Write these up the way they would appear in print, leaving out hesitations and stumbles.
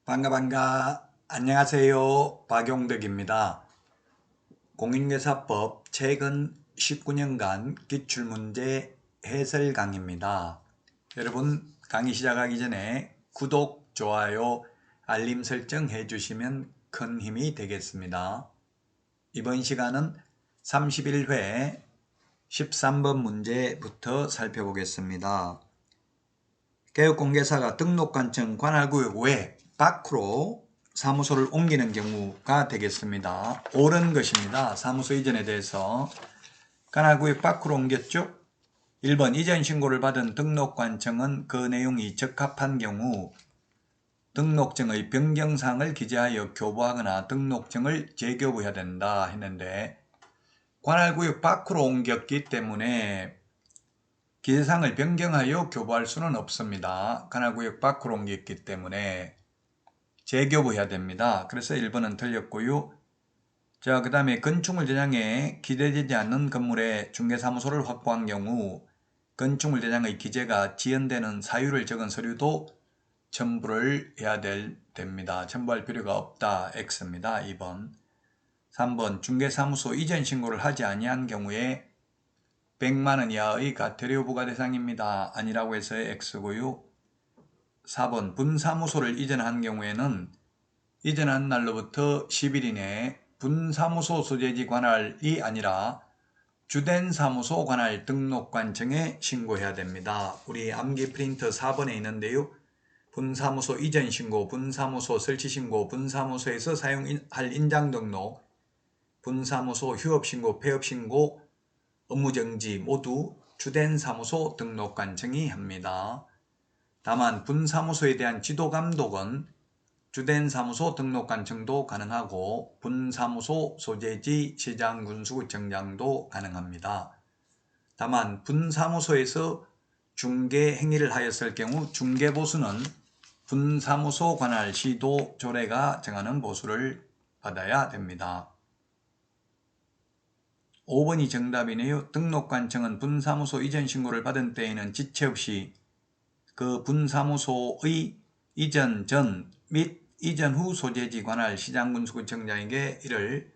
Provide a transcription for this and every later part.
반가. 안녕하세요. 박용덕입니다. 공인중개사법 최근 19년간 기출문제 해설 강의입니다. 여러분 강의 시작하기 전에 구독, 좋아요, 알림 설정 해주시면 큰 힘이 되겠습니다. 이번 시간은 31회 13번 문제부터 살펴보겠습니다. 개업공개사가 등록관청 관할구역 외 밖으로 사무소를 옮기는 경우가 되겠습니다. 옳은 것입니다. 사무소 이전에 대해서 관할구역 밖으로 옮겼죠. 1번 이전 신고를 받은 등록관청은 그 내용이 적합한 경우 등록증의 변경사항을 기재하여 교부하거나 등록증을 재교부해야 된다 했는데 관할구역 밖으로 옮겼기 때문에 기재사항을 변경하여 교부할 수는 없습니다. 관할구역 밖으로 옮겼기 때문에 재교부해야 됩니다. 그래서 1번은 틀렸고요. 자, 그 다음에 건축물 대장에 기재되지 않는 건물에 중개사무소를 확보한 경우 건축물 대장의 기재가 지연되는 사유를 적은 서류도 첨부를 해야 됩니다. 첨부할 필요가 없다. X입니다. 2번. 3번 중개사무소 이전 신고를 하지 아니한 경우에 100만원 이하의 과태료 부과 대상입니다. 아니라고 해서 X고요. 4번 분사무소를 이전한 경우에는 이전한 날로부터 10일 이내에 분사무소 소재지 관할이 아니라 주된 사무소 관할 등록관청에 신고해야 됩니다. 우리 암기 프린터 4번에 있는데요. 분사무소 이전 신고, 분사무소 설치 신고, 분사무소에서 사용할 인장 등록, 분사무소 휴업 신고, 폐업 신고, 업무정지 모두 주된 사무소 등록관청이 합니다. 다만 분사무소에 대한 지도감독은 주된 사무소 등록관청도 가능하고 분사무소 소재지 시장군수구청장도 가능합니다. 다만 분사무소에서 중개 행위를 하였을 경우 중개보수는 분사무소 관할 시도 조례가 정하는 보수를 받아야 됩니다. 5번이 정답이네요. 등록관청은 분사무소 이전 신고를 받은 때에는 지체 없이 그 분사무소의 이전 전 및 이전 후 소재지 관할 시장군수구청장에게 이를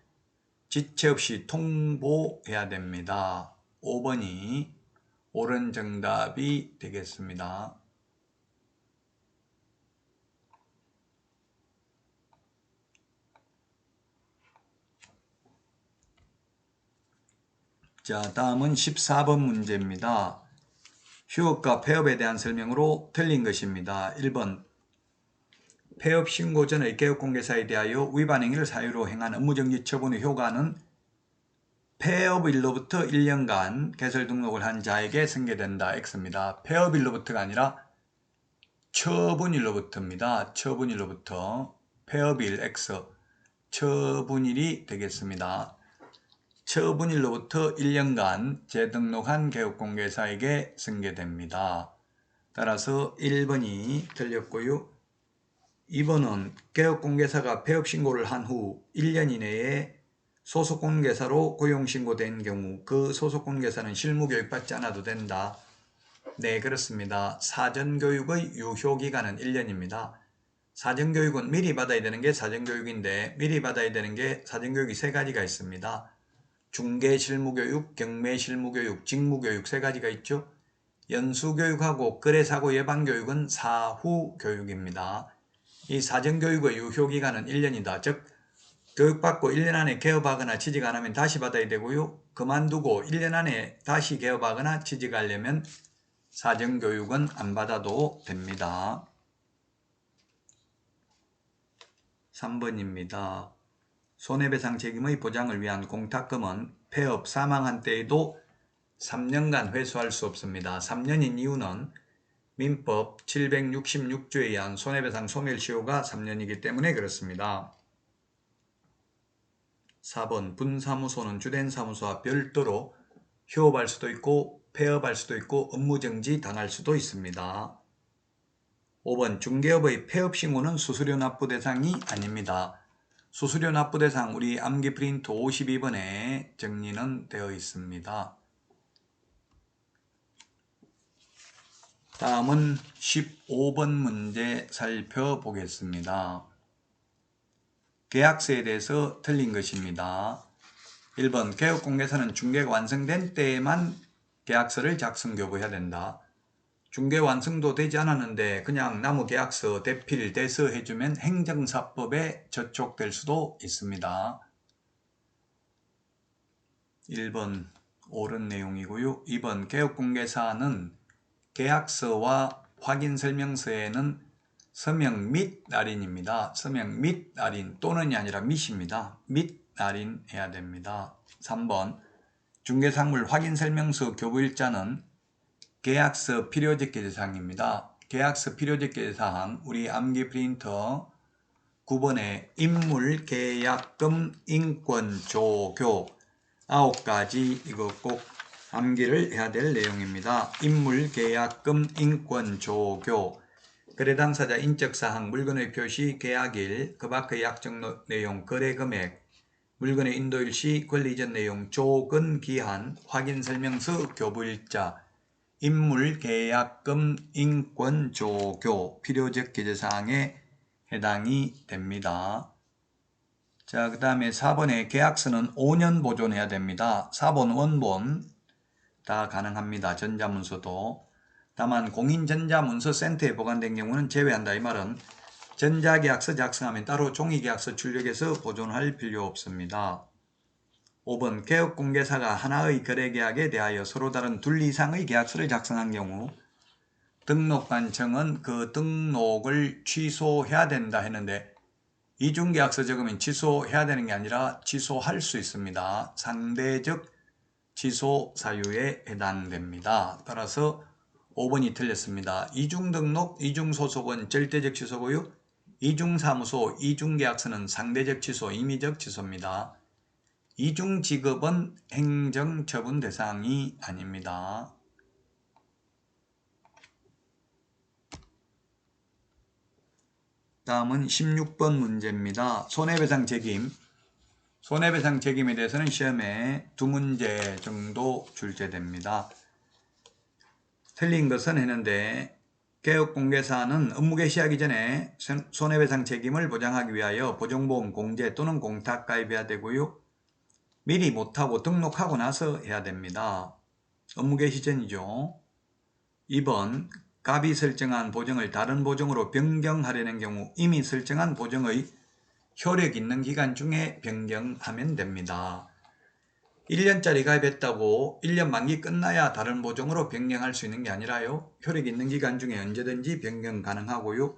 지체 없이 통보해야 됩니다. 5번이 옳은 정답이 되겠습니다. 자, 다음은 14번 문제입니다. 휴업과 폐업에 대한 설명으로 틀린 것입니다. 1번 폐업 신고 전의 개업공개사에 대하여 위반 행위를 사유로 행한 업무정지 처분의 효과는 폐업일로부터 1년간 개설 등록을 한 자에게 승계된다. X입니다. 폐업일로부터가 아니라 처분일로부터입니다. 처분일로부터 폐업일 X 처분일이 되겠습니다. 처분일로부터 1년간 재등록한 개업공개사에게 승계됩니다. 따라서 1번이 틀렸고요. 2번은 개업공개사가 폐업신고를 한 후 1년 이내에 소속공개사로 고용신고된 경우 그 소속공개사는 실무교육받지 않아도 된다. 네, 그렇습니다. 사전교육의 유효기간은 1년입니다. 사전교육은 미리 받아야 되는 게 사전교육인데 미리 받아야 되는 게 사전교육이 3가지가 있습니다. 중개실무교육, 경매실무교육, 직무교육 3가지가 있죠. 연수교육하고 거래사고 예방교육은 사후교육입니다. 이 사전교육의 유효기간은 1년이다. 즉 교육받고 1년 안에 개업하거나 취직 안하면 다시 받아야 되고요. 그만두고 1년 안에 다시 개업하거나 취직하려면 사전교육은 안 받아도 됩니다. 3번입니다. 손해배상 책임의 보장을 위한 공탁금은 폐업 사망한 때에도 3년간 회수할 수 없습니다. 3년인 이유는 민법 766조에 의한 손해배상 소멸시효가 3년이기 때문에 그렇습니다. 4번 분사무소는 주된 사무소와 별도로 휴업할 수도 있고 폐업할 수도 있고 업무정지 당할 수도 있습니다. 5번 중개업의 폐업신고는 수수료 납부 대상이 아닙니다. 수수료 납부 대상 우리 암기 프린트 52번에 정리는 되어 있습니다. 다음은 15번 문제 살펴보겠습니다. 계약서에 대해서 틀린 것입니다. 1번 개업공개서는 중개가 완성된 때에만 계약서를 작성 교부해야 된다. 중개 완성도 되지 않았는데 그냥 나무 계약서 대필 대서 해주면 행정사법에 저촉될 수도 있습니다. 1번 옳은 내용이고요. 2번 개업공개사는 계약서와 확인설명서에는 서명 및 날인입니다. 서명 및 날인 또는이 아니라 및입니다. 및 날인 해야 됩니다. 3번 중개상물 확인설명서 교부일자는 계약서 필요적기재사항입니다. 계약서 필요적기재사항 우리 암기 프린터 9번에 인물, 계약금, 인권, 조교 9가지 이거 꼭 암기를 해야 될 내용입니다. 인물, 계약금, 인권, 조교 거래 당사자 인적사항, 물건의 표시, 계약일, 그 밖의 약정 내용, 거래 금액, 물건의 인도일 시, 권리 이전 내용, 조건, 기한, 확인설명서, 교부일자, 인물, 계약금, 인권, 조교, 필요적 기재사항에 해당이 됩니다. 자, 그 다음에 4번에 계약서는 5년 보존해야 됩니다. 4번 원본 다 가능합니다. 전자문서도. 다만 공인전자문서센터에 보관된 경우는 제외한다. 이 말은 전자계약서 작성하면 따로 종이계약서 출력해서 보존할 필요 없습니다. 5번 개업공개사가 하나의 거래계약에 대하여 서로 다른 둘 이상의 계약서를 작성한 경우 등록관청은 그 등록을 취소해야 된다 했는데 이중계약서 적으면 취소해야 되는 게 아니라 취소할 수 있습니다. 상대적 취소 사유에 해당됩니다. 따라서 5번이 틀렸습니다. 이중등록, 이중소속은 절대적 취소고요. 이중사무소, 이중계약서는 상대적 취소, 임의적 취소입니다. 이중지급은 행정처분 대상이 아닙니다. 다음은 16번 문제입니다. 손해배상 책임. 손해배상 책임에 대해서는 시험에 2문제 정도 출제됩니다. 틀린 것은 했는데 개업공개사는 업무 개시하기 전에 손해배상 책임을 보장하기 위하여 보증보험 공제 또는 공탁 가입해야 되고요. 미리 못하고 등록하고 나서 해야 됩니다. 업무 개시 전이죠. 2번 갑이 설정한 보증을 다른 보증으로 변경하려는 경우 이미 설정한 보증의 효력 있는 기간 중에 변경하면 됩니다. 1년짜리 가입했다고 1년 만기 끝나야 다른 보증으로 변경할 수 있는 게 아니라요. 효력 있는 기간 중에 언제든지 변경 가능하고요.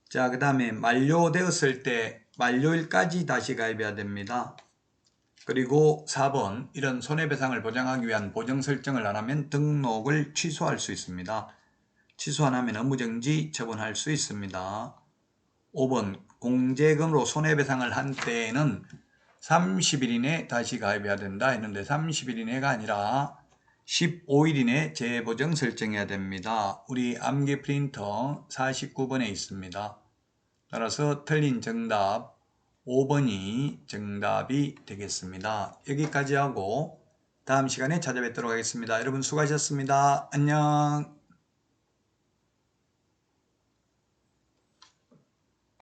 자, 그 다음에 만료되었을 때 만료일까지 다시 가입해야 됩니다. 그리고 4번 이런 손해배상을 보장하기 위한 보증 설정을 안 하면 등록을 취소할 수 있습니다. 취소 안 하면 업무정지 처분할 수 있습니다. 5번 공제금으로 손해배상을 한 때에는 30일 이내 다시 가입해야 된다 했는데 30일 이내가 아니라 15일 이내 재보정 설정해야 됩니다. 우리 암기 프린터 49번에 있습니다. 따라서 틀린 정답 5번이 정답이 되겠습니다. 여기까지 하고 다음 시간에 찾아뵙도록 하겠습니다. 여러분 수고하셨습니다. 안녕.